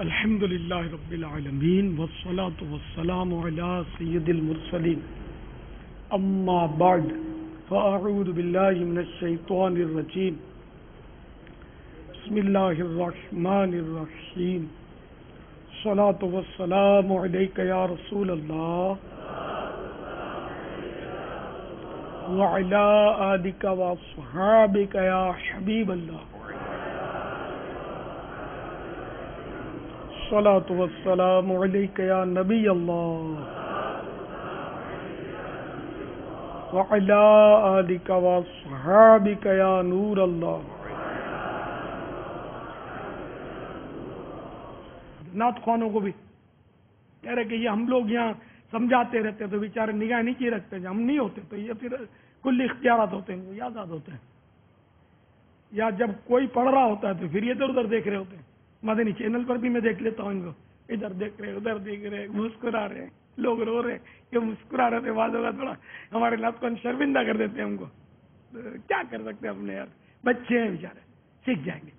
الحمد للہ رب العالمین والصلاة والسلام علی سید المرسلین اما بعد فاعوذ باللہ من الشیطان الرجیم بسم اللہ الرحمن الرحیم الصلاة والسلام علیک یا رسول اللہ وعلی آلک واصحابک یا حبیب اللہ الصلاة والسلام علیک یا نبی اللہ وعلی آلک واصحابک یا نور اللہ۔ نعت خوانوں کو بھی کہہ رہے کہ یہ ہم لوگ یہاں سمجھاتے رہتے تو بیچارے نگاہ نیچے رکھتے ہیں، ہم نہیں ہوتے تو یہ پھر کل اختیارات ہوتے ہیں، یہ آزاد ہوتے ہیں، یا جب کوئی پڑھ رہا ہوتا ہے تو پھر یہ ادھر ادھر دیکھ رہے ہوتے ہیں۔ مدنی چینل پر بھی میں دیکھ لیتا ہوں ان کو، ادھر دیکھ رہے ادھر دیکھ رہے، مسکرا رہے ہیں، لوگ رو رہے ہیں، یہ مسکرا رہے تھے، بعض اوقات تھوڑا ہمارے نعت کو شرمندہ کر دیتے ہیں ہم کو، کیا کر سکتے ہیں اپنے، یار بچے ہیں بیچارے، سیکھ جائیں گے۔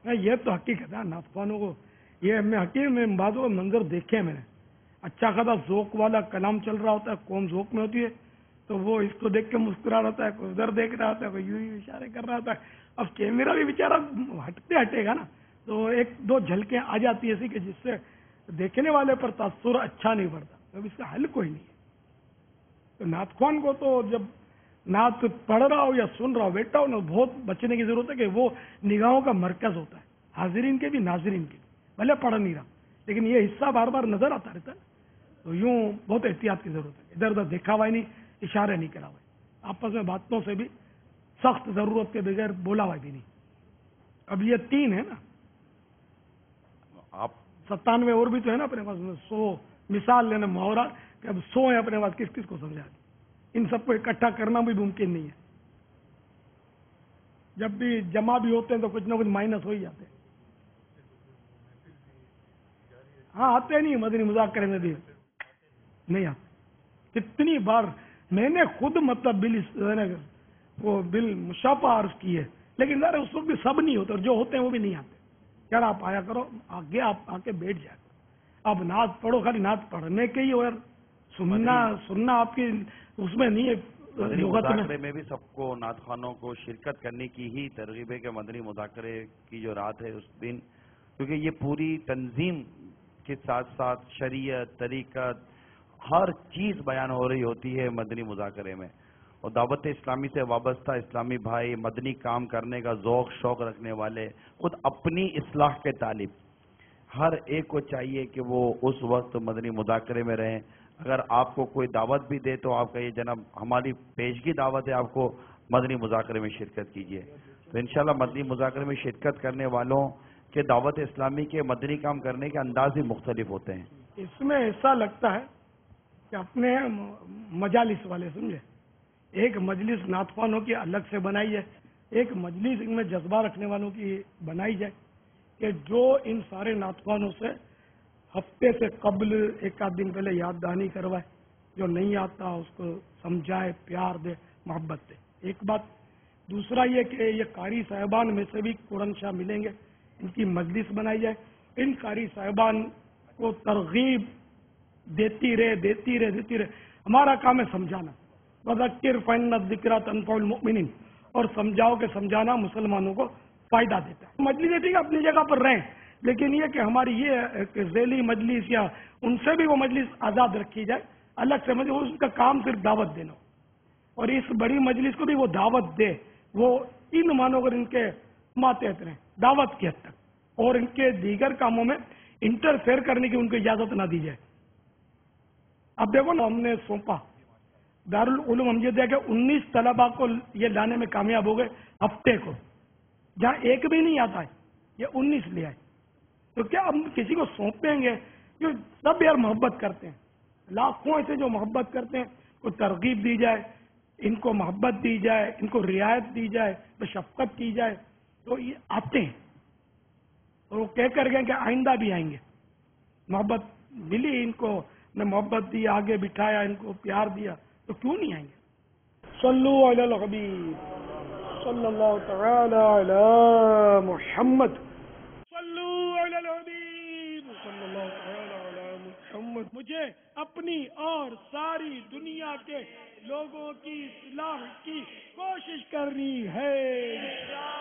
یہ تو حقیقت ہے نعت خوانوں کو، یہ میں حقیقت میں بعضوں کا منظر دیکھے میں نے، اچھا خاصا ذوق والا کلام چل رہا ہوتا ہے، قوم ذوق میں ہوتی ہے تو وہ اس کو دیکھ کے مسکرا رہتا ہے، کوئی ادھر دیکھ رہا ہوتا ہے، کوئی یوں ہی اشارے کر رہا ہوتا ہے۔ اب کیمرہ بھی بیچارہ ہٹے گا نا تو ایک دو جھلکیں آ جاتی ہے ایسی کہ جس سے دیکھنے والے پر تاثر اچھا نہیں پڑتا، اب اس کا حل کوئی نہیں ہے۔ تو نعت خوان کو تو جب نعت پڑھ رہا ہو یا سن رہا ہو بیٹا ہو نا، بہت بچنے کی ضرورت ہے کہ وہ نگاہوں کا مرکز ہوتا ہے، حاضرین کے بھی ناظرین کے بھی، بھلے پڑھ نہیں رہا لیکن یہ حصہ بار بار نظر آتا رہتا ہے، تو یوں بہت احتیاط کی ضرورت ہے، ادھر ادھر دیکھا ہوا ہی نہیں، اشارے نہیں کرا ہوا، آپس میں باتوں سے بھی سخت ضرورت کے بغیر بولا ہوا بھی نہیں۔ اب یہ تین ہے نا، آپ 97 اور بھی تو ہے نا اپنے پاس، 100 مثال لینا محاورہ کہ اب 100 ہے اپنے پاس، کس کس کو سمجھا دیں، ان سب کو اکٹھا کرنا بھی ممکن نہیں ہے، جب بھی جمع بھی ہوتے ہیں تو کچھ نہ کچھ مائنس ہو ہی جاتے ہیں۔ ہاں آتے نہیں مدنی مذاکرے میں بھی نہیں آتے، کتنی بار میں نے خود مطلب وہ بل مشافہ عرض کی ہے، لیکن ذرا اس وقت بھی سب نہیں ہوتے اور جو ہوتے ہیں وہ بھی نہیں آتے، یار آپ آیا کرو آگے، آپ آ کے بیٹھ جایا کرو، آپ نعت پڑھو، خالی نعت پڑھنے کے ہی ہو یار، سننا آپ کی اس میں نہیں ہے۔ مدنی مذاکرے میں بھی سب کو، نعت خوانوں کو شرکت کرنے کی ہی ترغیب ہے کہ مدنی مذاکرے کی جو رات ہے اس دن، کیونکہ یہ پوری تنظیم کے ساتھ ساتھ شریعت، طریقت، ہر چیز بیان ہو رہی ہوتی ہے مدنی مذاکرے میں، اور دعوت اسلامی سے وابستہ اسلامی بھائی، مدنی کام کرنے کا ذوق شوق رکھنے والے، خود اپنی اصلاح کے طالب، ہر ایک کو چاہیے کہ وہ اس وقت مدنی مذاکرے میں رہیں۔ اگر آپ کو کوئی دعوت بھی دے تو آپ کہیے جناب ہماری پیشگی دعوت ہے، آپ کو مدنی مذاکرے میں شرکت کیجیے، تو انشاءاللہ مدنی مذاکرے میں شرکت کرنے والوں کے دعوت اسلامی کے مدنی کام کرنے کے انداز بھی مختلف ہوتے ہیں۔ اس میں ایسا لگتا ہے کہ اپنے مجالس والے سمجھے، ایک مجلس نعت خوانوں کی الگ سے بنائی ہے، ایک مجلس ان میں جذبہ رکھنے والوں کی بنائی جائے کہ جو ان سارے نعت خوانوں سے ہفتے سے قبل ایک آدھ دن پہلے یاد دہانی کروائے، جو نہیں آتا اس کو سمجھائے، پیار دے، محبت دے، ایک بات۔ دوسرا یہ کہ یہ قاری صاحبان میں سے بھی قرآن شاہ ملیں گے، ان کی مجلس بنائی جائے، ان قاری صاحبان کو ترغیب دیتی رہے۔ ہمارا کام ہے سمجھانا، وذکر فإن الذکریٰ تنفع المؤمنین، اور سمجھاؤ کہ سمجھانا مسلمانوں کو فائدہ دیتا ہے۔ مجلس ٹھیک ہے اپنی جگہ پر رہیں، لیکن یہ کہ ہماری یہ ذیلی مجلس یا ان سے بھی وہ مجلس آزاد رکھی جائے، الگ سے مجلس، اس کا کام صرف دعوت دینا، اور اس بڑی مجلس کو بھی وہ دعوت دے، وہ ان مانو کر ان کے ماتحت رہیں دعوت کی حد تک، اور ان کے دیگر کاموں میں انٹرفیئر کرنے کی ان کو اجازت نہ دی جائے۔ اب دیکھو نا، ہم نے سونپا دارالعلوم، ہم یہ دیکھے 19 طلباء کو یہ لانے میں کامیاب ہو گئے ہفتے کو، جہاں ایک بھی نہیں آتا ہے، یہ 19 لے آئے، تو کیا ہم کسی کو سونپیں گے؟ جو سب یار محبت کرتے ہیں، لاکھوں ایسے جو محبت کرتے ہیں، کو ترغیب دی جائے، ان کو محبت دی جائے، ان کو رعایت دی جائے، شفقت کی جائے، تو یہ آتے ہیں، اور وہ کہہ کر گئے کہ آئندہ بھی آئیں گے، محبت ملی ان کو، نے محبت دی، آگے بٹھایا، ان کو پیار دیا، تو کیوں نہیں آئیں گے؟ صلو علی الحبیب صلی اللہ تعالی علی محمد، صلو مجھے اپنی اور ساری دنیا کے لوگوں کی اصلاح کی کوشش کرنی ہے.